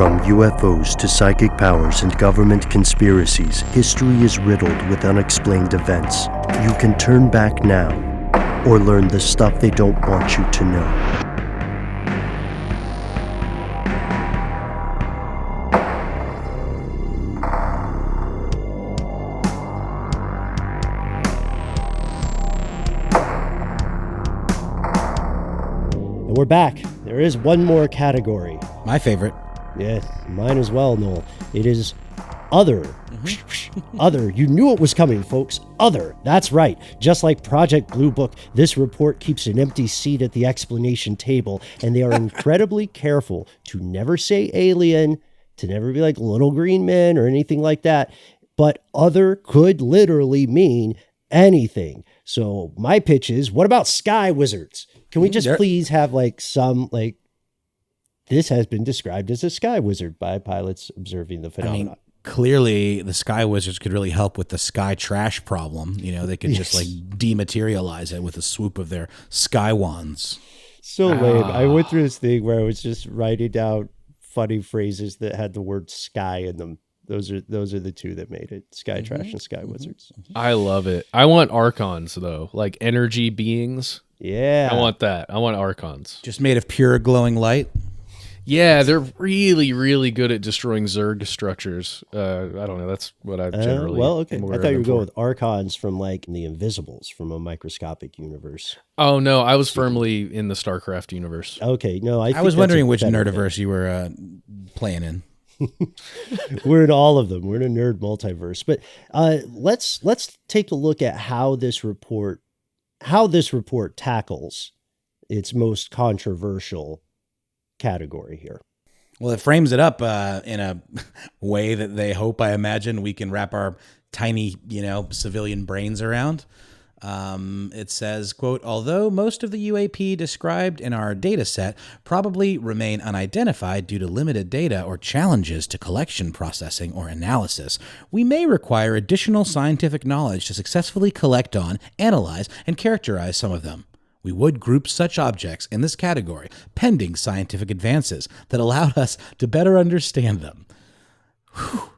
From UFOs to psychic powers and government conspiracies, history is riddled with unexplained events. You can turn back now, or learn the stuff they don't want you to know. And we're back. There is one more category. My favorite. Yeah, mine as well, Noel. It is other. Other. You knew it was coming, folks. Other. That's right. Just like Project Blue Book, this report keeps an empty seat at the explanation table, and they are incredibly careful to never say alien, to never be like little green men or anything like that. But other could literally mean anything. So my pitch is, what about sky wizards? Can we just please have this has been described as a sky wizard by pilots observing the phenomenon. I mean, clearly the sky wizards could really help with the sky trash problem. You know, they could just dematerialize it with a swoop of their sky wands. So lame. I went through this thing where I was just writing down funny phrases that had the word sky in them. Those are the two that made it. Sky trash and sky wizards. I love it. I want archons though, like energy beings. Yeah. I want that. I want archons. Just made of pure glowing light. Yeah, they're really, really good at destroying Zerg structures. I don't know. That's what I've generally. Okay. I thought you were going with archons from like the Invisibles from a microscopic universe. Oh no, I was firmly in the StarCraft universe. Okay, no, I was wondering which nerdiverse you were playing in. We're in all of them. We're in a nerd multiverse. But let's take a look at how this report tackles its most controversial category here. Well, it frames it up in a way that they hope, I imagine, we can wrap our tiny, civilian brains around. It says, quote, although most of the UAP described in our data set probably remain unidentified due to limited data or challenges to collection, processing, or analysis, we may require additional scientific knowledge to successfully collect on, analyze, and characterize some of them. We would group such objects in this category, pending scientific advances that allowed us to better understand them. Whew.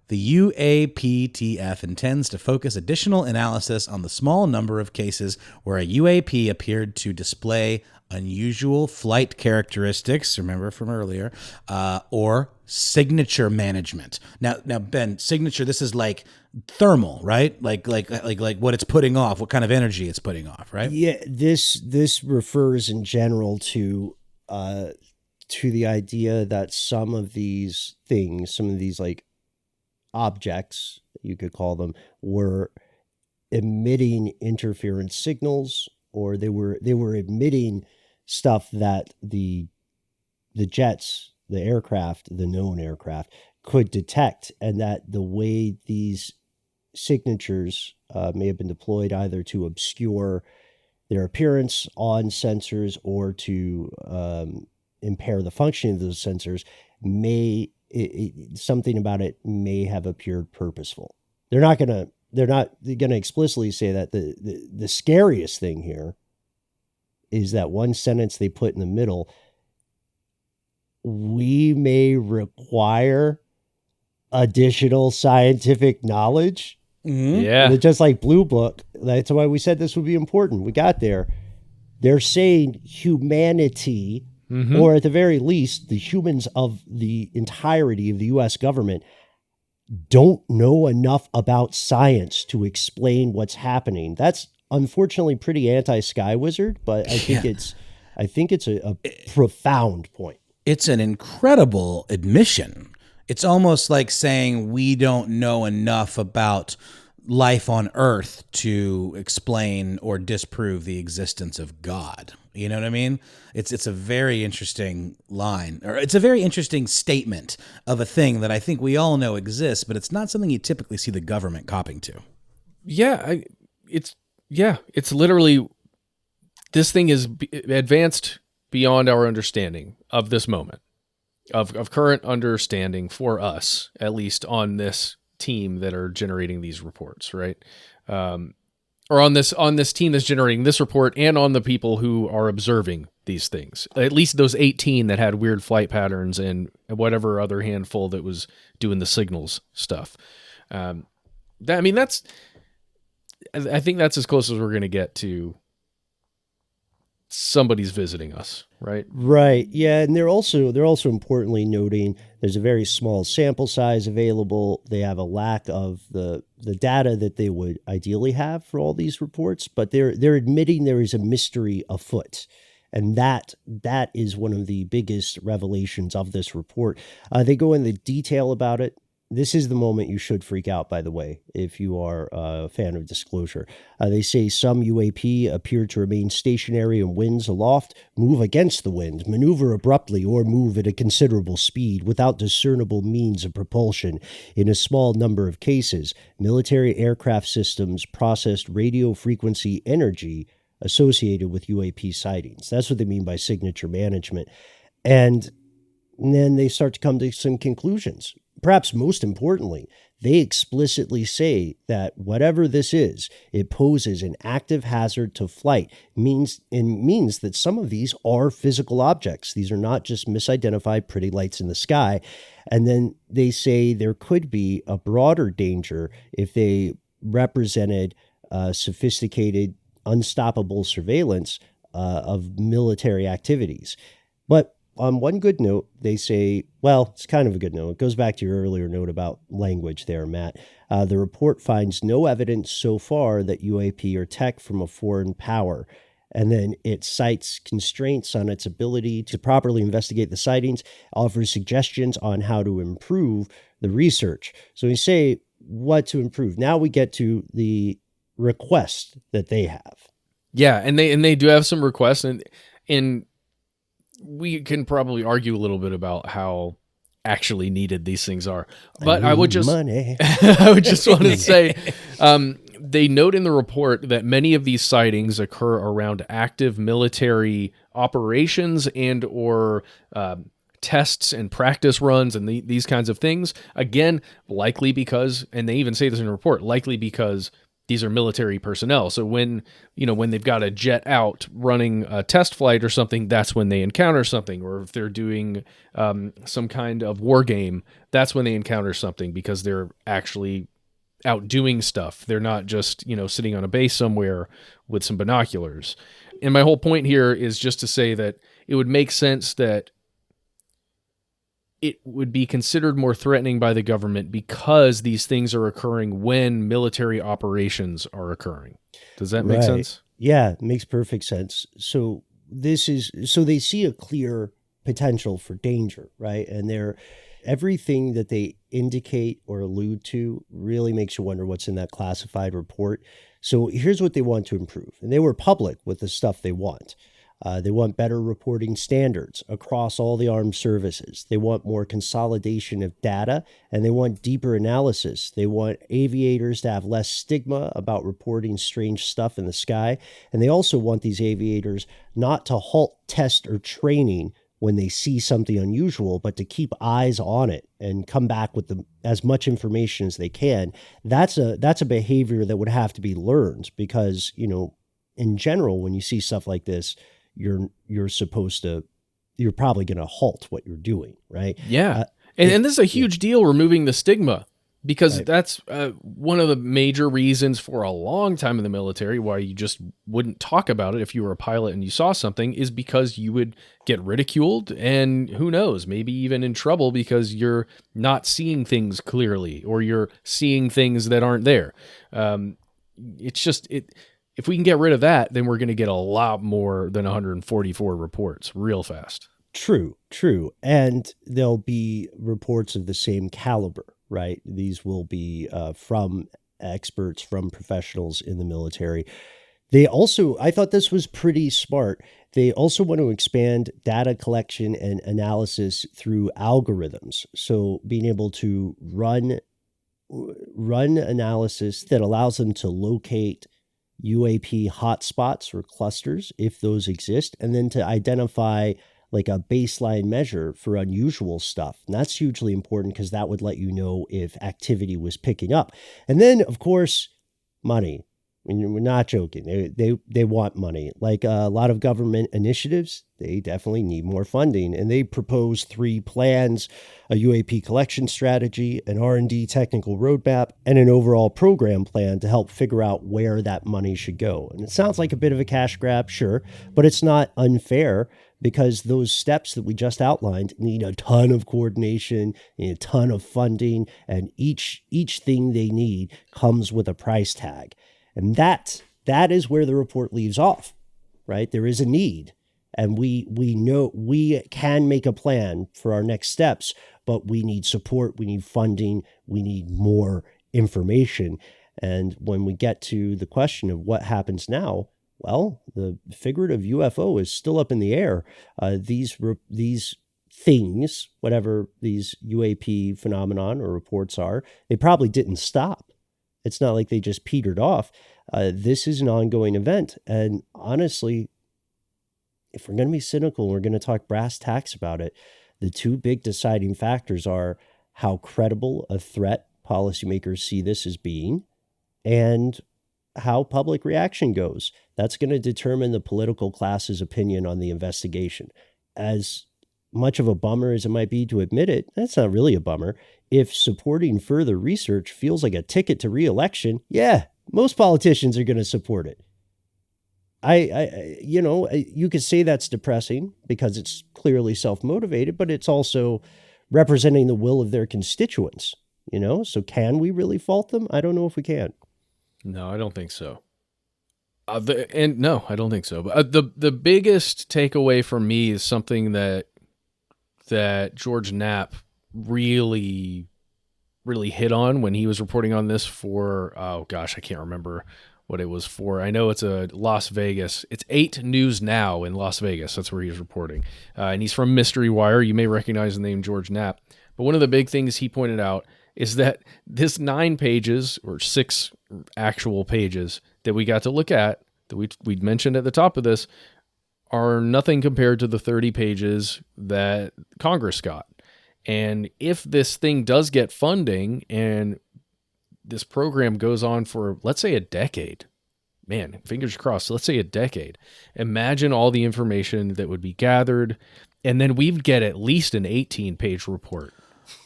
The UAPTF intends to focus additional analysis on the small number of cases where a UAP appeared to display unusual flight characteristics, remember from earlier, or signature management. Now, Ben, signature, this is like thermal, right? Like what it's putting off, what kind of energy it's putting off, right? Yeah, this refers in general to the idea that some of these things, some of these like objects, you could call them, were emitting interference signals, or they were emitting stuff that the jets, the aircraft, the known aircraft could detect, and that the way these signatures may have been deployed either to obscure their appearance on sensors or to impair the functioning of those sensors something about it may have appeared purposeful. They're not gonna explicitly say that. The scariest thing here is that one sentence they put in the middle: we may require additional scientific knowledge. Mm-hmm. Yeah. And just like Blue Book, that's why we said this would be important. We got there. They're saying humanity, or at the very least, the humans of the entirety of the U.S. government don't know enough about science to explain what's happening. That's unfortunately pretty anti-Sky Wizard, but I think it's a profound point. It's an incredible admission. It's almost like saying we don't know enough about life on Earth to explain or disprove the existence of God. You know what I mean? It's a very interesting line, or it's a very interesting statement of a thing that I think we all know exists, but it's not something you typically see the government copping to. Yeah, it's literally, this thing is advanced beyond our understanding of this moment, of current understanding for us, at least on this team that are generating these reports, right? or on this team that's generating this report, and on the people who are observing these things. At least those 18 that had weird flight patterns and whatever other handful that was doing the signals stuff. I think that's as close as we're going to get to somebody's visiting us, right? Right. Yeah, and they're also importantly noting there's a very small sample size available. They have a lack of the data that they would ideally have for all these reports, but they're admitting there is a mystery afoot. And that is one of the biggest revelations of this report. They go into detail about it. This is the moment you should freak out, by the way, if you are a fan of disclosure. They say some UAP appear to remain stationary in winds aloft, move against the wind, maneuver abruptly, or move at a considerable speed without discernible means of propulsion. In a small number of cases, military aircraft systems processed radio frequency energy associated with UAP sightings. That's what they mean by signature management. And then they start to come to some conclusions. Perhaps most importantly, they explicitly say that whatever this is, it poses an active hazard to flight, means that some of these are physical objects. These are not just misidentified pretty lights in the sky. And then they say there could be a broader danger if they represented sophisticated, unstoppable surveillance of military activities. But on one good note, they say, well, it's kind of a good note. It goes back to your earlier note about language there, Matt. The report finds no evidence so far that UAP are tech from a foreign power. And then it cites constraints on its ability to properly investigate the sightings, offers suggestions on how to improve the research. So we say what to improve. Now we get to the request that they have. Yeah, and they do have some requests, and we can probably argue a little bit about how actually needed these things are. But I would just money. I would just want to say they note in the report that many of these sightings occur around active military operations and or tests and practice runs and these kinds of things. Again, likely because, and they even say this in the report, likely because these are military personnel. So when they've got a jet out running a test flight or something, that's when they encounter something. Or if they're doing some kind of war game, that's when they encounter something because they're actually out doing stuff. They're not just, sitting on a base somewhere with some binoculars. And my whole point here is just to say that it would make sense that it would be considered more threatening by the government because these things are occurring when military operations are occurring. Does that make sense? Yeah, it makes perfect sense. So they see a clear potential for danger, right? And everything that they indicate or allude to really makes you wonder what's in that classified report. So here's what they want to improve. And they were public with the stuff they want. They want better reporting standards across all the armed services. They want more consolidation of data, and they want deeper analysis. They want aviators to have less stigma about reporting strange stuff in the sky. And they also want these aviators not to halt test or training when they see something unusual, but to keep eyes on it and come back with as much information as they can. That's a behavior that would have to be learned because, in general, when you see stuff like this, you're probably going to halt what you're doing, right? Yeah. And this is a huge deal, removing the stigma, because that's one of the major reasons for a long time in the military why you just wouldn't talk about it if you were a pilot and you saw something, is because you would get ridiculed and who knows, maybe even in trouble because you're not seeing things clearly or you're seeing things that aren't there. If we can get rid of that, then we're going to get a lot more than 144 reports real fast. True. And there'll be reports of the same caliber, right? These will be from experts, from professionals in the military. I thought this was pretty smart. They also want to expand data collection and analysis through algorithms. So being able to run analysis that allows them to locate UAP hotspots or clusters, if those exist, and then to identify like a baseline measure for unusual stuff. And that's hugely important because that would let you know if activity was picking up. And then, of course, money. I mean, we're not joking. They want money. Like a lot of government initiatives, they definitely need more funding. And they propose 3 plans: a UAP collection strategy, an R&D technical roadmap, and an overall program plan to help figure out where that money should go. And it sounds like a bit of a cash grab, sure, but it's not unfair, because those steps that we just outlined need a ton of coordination, need a ton of funding, and each thing they need comes with a price tag. And that is where the report leaves off, right? There is a need, and we know we can make a plan for our next steps, but we need support, we need funding, we need more information. And when we get to the question of what happens now, well, the figurative UFO is still up in the air. These things, whatever these UAP phenomenon or reports are, they probably didn't stop. It's not like they just petered off. This is an ongoing event. And honestly, if we're going to be cynical, we're going to talk brass tacks about it, the 2 big deciding factors are how credible a threat policymakers see this as being, and how public reaction goes. That's going to determine the political class's opinion on the investigation. As much of a bummer as it might be to admit it, that's not really a bummer. If supporting further research feels like a ticket to re-election, yeah, most politicians are going to support it. You could say that's depressing because it's clearly self-motivated, but it's also representing the will of their constituents, So can we really fault them? I don't know if we can. No, I don't think so. No, I don't think so. But the biggest takeaway for me is something that George Knapp really hit on when he was reporting on this for, oh gosh, I can't remember what it was for. I know it's a Las Vegas. It's 8 News Now in Las Vegas. That's where he's reporting. And he's from Mystery Wire. You may recognize the name George Knapp. But one of the big things he pointed out is that this 9 pages or 6 actual pages that we got to look at, that we'd mentioned at the top of this, are nothing compared to the 30 pages that Congress got. And if this thing does get funding and this program goes on for, let's say, a decade, man, fingers crossed, let's say a decade, imagine all the information that would be gathered, and then we'd get at least an 18-page report.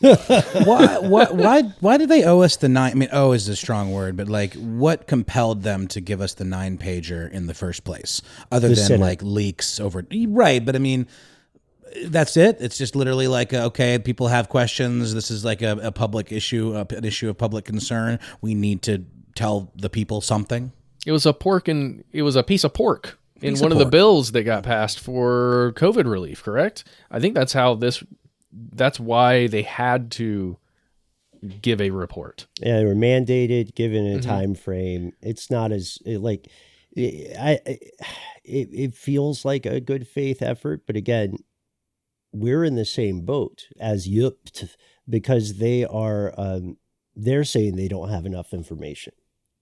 Why did they owe us the 9? I mean, owe is a strong word, but like, what compelled them to give us the 9-pager in the first place, other than Senate. Like leaks over? Right, but I mean, that's it. It's just literally like, okay, people have questions. This is like a public issue, an issue of public concern. We need to tell the people something. It was a piece of pork in one of the bills that got passed for COVID relief. Correct? I think that's why they had to give a report. Yeah, they were mandated, given a time frame. It's not as it feels like a good faith effort, but again, we're in the same boat as YUPT, because they're saying they don't have enough information.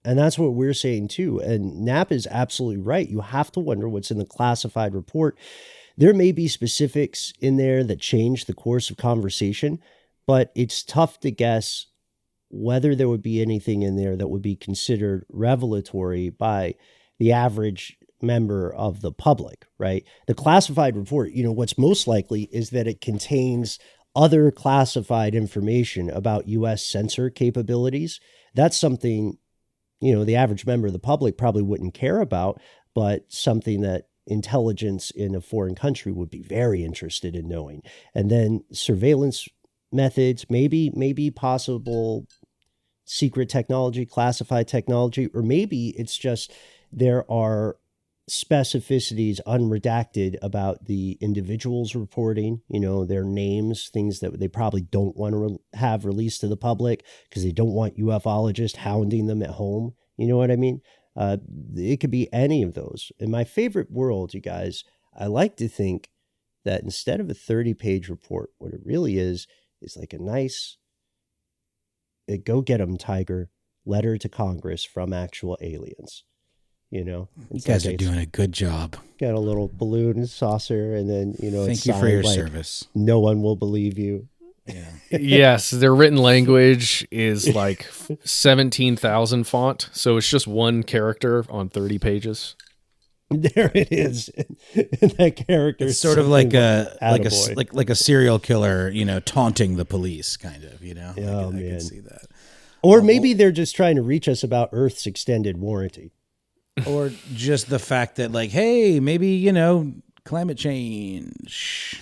And that's what we're saying too. And Knapp is absolutely right. You have to wonder what's in the classified report. There may be specifics in there that change the course of conversation, but it's tough to guess whether there would be anything in there that would be considered revelatory by the average member of the public, right? The classified report, what's most likely is that it contains other classified information about U.S. censor capabilities. That's something, the average member of the public probably wouldn't care about, but something that intelligence in a foreign country would be very interested in knowing. And then surveillance methods, maybe possible secret technology, classified technology, or maybe it's just there are specificities unredacted about the individuals reporting, their names, things that they probably don't want to have released to the public because they don't want ufologists hounding them at home. You know what I mean? It could be any of those. In my favorite world, you guys, I like to think that instead of a 30-page report, what it really is like a nice go get 'em, Tiger letter to Congress from actual aliens. You guys are doing a good job. Got a little balloon saucer, and then thank you for your service. No one will believe you. Yes, their written language is like 17,000 font, so it's just one character on 30 pages. There it is. And that character It's is sort of something like a serial killer, taunting the police, kind of, Oh, I man. can see that. Or maybe they're just trying to reach us about Earth's extended warranty. Or just the fact that, like, hey, maybe, climate change.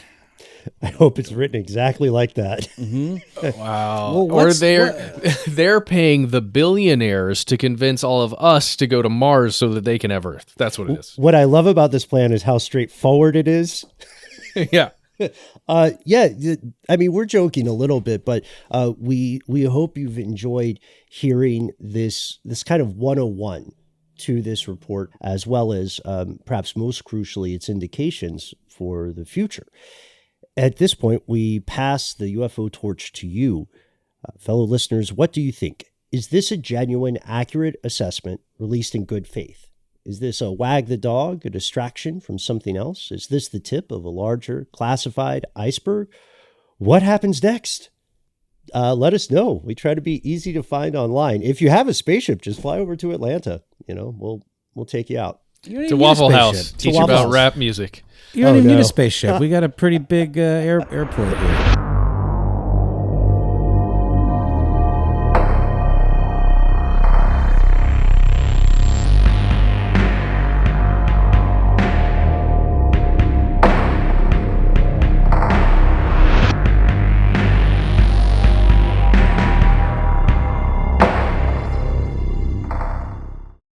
I hope it's written exactly like that. Wow. Well, or they're paying the billionaires to convince all of us to go to Mars so that they can have Earth. That's what it is. What I love about this plan is how straightforward it is. Yeah. I mean, we're joking a little bit, but we hope you've enjoyed hearing this kind of 101 to this report, as well as perhaps most crucially, its indications for the future. At this point, we pass the UFO torch to you. Fellow listeners, what do you think? Is this a genuine, accurate assessment released in good faith? Is this a wag the dog, a distraction from something else? Is this the tip of a larger classified iceberg? What happens next? Let us know. We try to be easy to find online. If you have a spaceship, just fly over to Atlanta. We'll take you out. To Waffle House. Teach Waffle about House. rap music. You don't Oh, even need no. a spaceship. We got a pretty big airport here.